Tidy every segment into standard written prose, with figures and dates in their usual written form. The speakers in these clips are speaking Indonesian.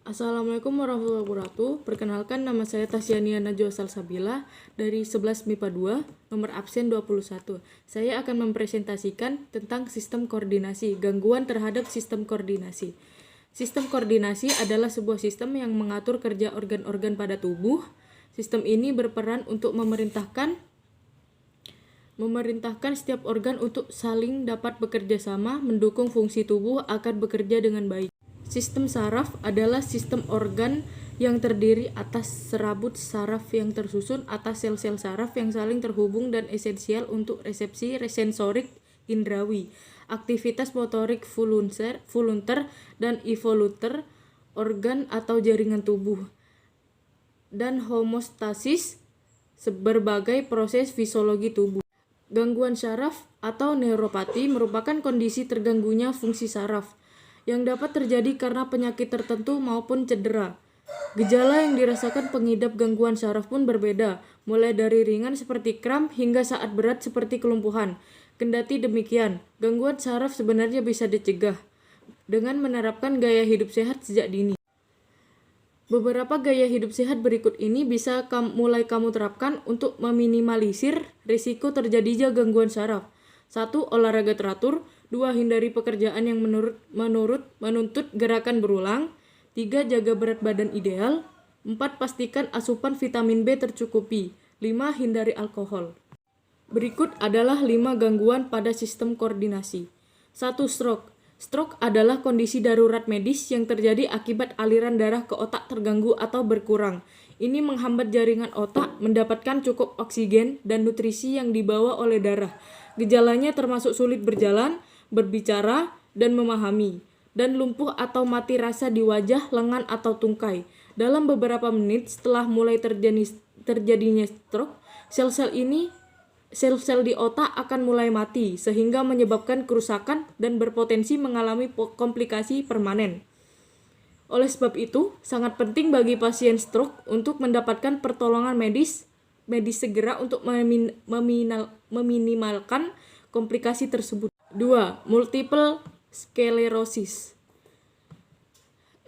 Assalamualaikum warahmatullahi wabarakatuh. Perkenalkan, nama saya Tasyania Najwa Salsabila dari 11 MIPA 2, nomor absen 21. Saya akan mempresentasikan tentang sistem koordinasi, gangguan terhadap sistem koordinasi. Sistem koordinasi adalah sebuah sistem yang mengatur kerja organ-organ pada tubuh. Sistem ini berperan untuk memerintahkan setiap organ untuk saling dapat bekerja sama, mendukung fungsi tubuh agar bekerja dengan baik. Sistem saraf adalah sistem organ yang terdiri atas serabut saraf yang tersusun atas sel-sel saraf yang saling terhubung dan esensial untuk resepsi sensorik indrawi, aktivitas motorik volunter dan involunter organ atau jaringan tubuh, dan homeostasis berbagai proses fisiologi tubuh. Gangguan saraf atau neuropati merupakan kondisi terganggunya fungsi saraf yang dapat terjadi karena penyakit tertentu maupun cedera. Gejala yang dirasakan pengidap gangguan saraf pun berbeda, mulai dari ringan seperti kram hingga saat berat seperti kelumpuhan. Kendati demikian, gangguan saraf sebenarnya bisa dicegah dengan menerapkan gaya hidup sehat sejak dini. Beberapa gaya hidup sehat berikut ini bisa mulai kamu terapkan untuk meminimalisir risiko terjadinya gangguan saraf. 1. Olahraga teratur. 2. Hindari pekerjaan yang menuntut gerakan berulang. 3. Jaga berat badan ideal. 4. Pastikan asupan vitamin B tercukupi. 5. Hindari alkohol. Berikut adalah 5 gangguan pada sistem koordinasi. 1. Stroke. Stroke adalah kondisi darurat medis yang terjadi akibat aliran darah ke otak terganggu atau berkurang. Ini menghambat jaringan otak mendapatkan cukup oksigen dan nutrisi yang dibawa oleh darah. Gejalanya termasuk sulit berjalan, berbicara, dan memahami, dan lumpuh atau mati rasa di wajah, lengan, atau tungkai. Dalam beberapa menit setelah mulai terjadinya stroke, sel-sel di otak akan mulai mati, sehingga menyebabkan kerusakan dan berpotensi mengalami komplikasi permanen. Oleh sebab itu, sangat penting bagi pasien stroke untuk mendapatkan pertolongan medis segera untuk meminimalkan komplikasi tersebut. 2. Multiple sclerosis.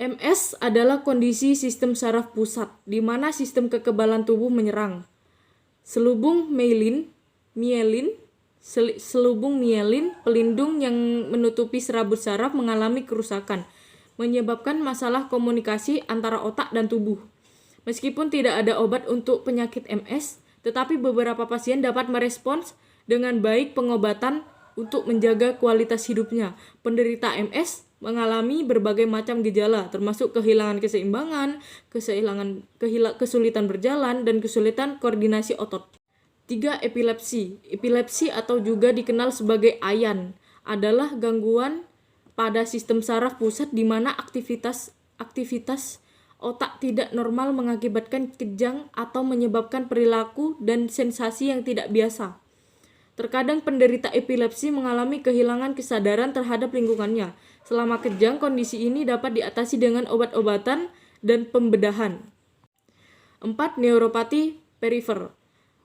MS adalah kondisi sistem saraf pusat, di mana sistem kekebalan tubuh menyerang. Selubung mielin pelindung yang menutupi serabut saraf mengalami kerusakan, menyebabkan masalah komunikasi antara otak dan tubuh. Meskipun tidak ada obat untuk penyakit MS, tetapi beberapa pasien dapat merespons dengan baik pengobatan untuk menjaga kualitas hidupnya. Penderita MS mengalami berbagai macam gejala, termasuk kehilangan keseimbangan, kesulitan berjalan, dan kesulitan koordinasi otot. 3. Epilepsi. Epilepsi atau juga dikenal sebagai AYAN adalah gangguan pada sistem saraf pusat di mana aktivitas otak tidak normal mengakibatkan kejang atau menyebabkan perilaku dan sensasi yang tidak biasa. Terkadang penderita epilepsi mengalami kehilangan kesadaran terhadap lingkungannya. Selama kejang, kondisi ini dapat diatasi dengan obat-obatan dan pembedahan. 4. Neuropati perifer.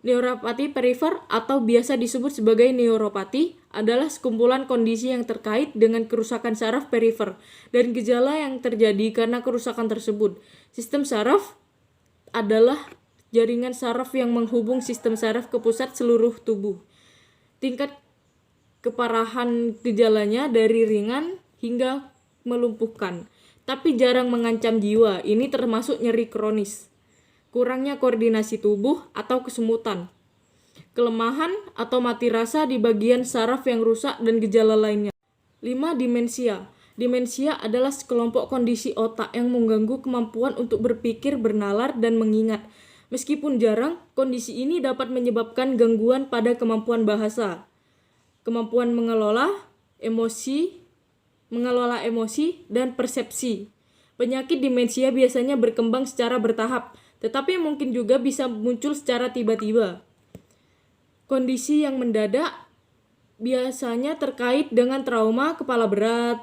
Neuropati perifer atau biasa disebut sebagai neuropati adalah sekumpulan kondisi yang terkait dengan kerusakan saraf perifer dan gejala yang terjadi karena kerusakan tersebut. Sistem saraf adalah jaringan saraf yang menghubung sistem saraf ke pusat seluruh tubuh. Tingkat keparahan gejalanya dari ringan hingga melumpuhkan, tapi jarang mengancam jiwa. Ini termasuk nyeri kronis, kurangnya koordinasi tubuh atau kesemutan, kelemahan atau mati rasa di bagian saraf yang rusak, dan gejala lainnya. 5. Demensia. Demensia adalah sekelompok kondisi otak yang mengganggu kemampuan untuk berpikir, bernalar, dan mengingat. Meskipun jarang, kondisi ini dapat menyebabkan gangguan pada kemampuan bahasa, kemampuan mengelola emosi, dan persepsi. Penyakit demensia biasanya berkembang secara bertahap, tetapi mungkin juga bisa muncul secara tiba-tiba. Kondisi yang mendadak biasanya terkait dengan trauma, kepala berat.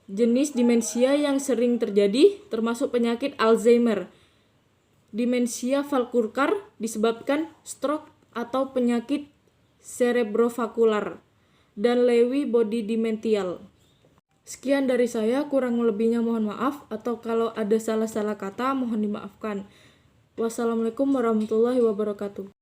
Jenis demensia yang sering terjadi termasuk penyakit Alzheimer, demensia Falkirk disebabkan stroke atau penyakit cerebrovaskular, dan Lewy body demential. Sekian dari saya, kurang lebihnya mohon maaf, atau kalau ada salah-salah kata mohon dimaafkan. Wassalamualaikum warahmatullahi wabarakatuh.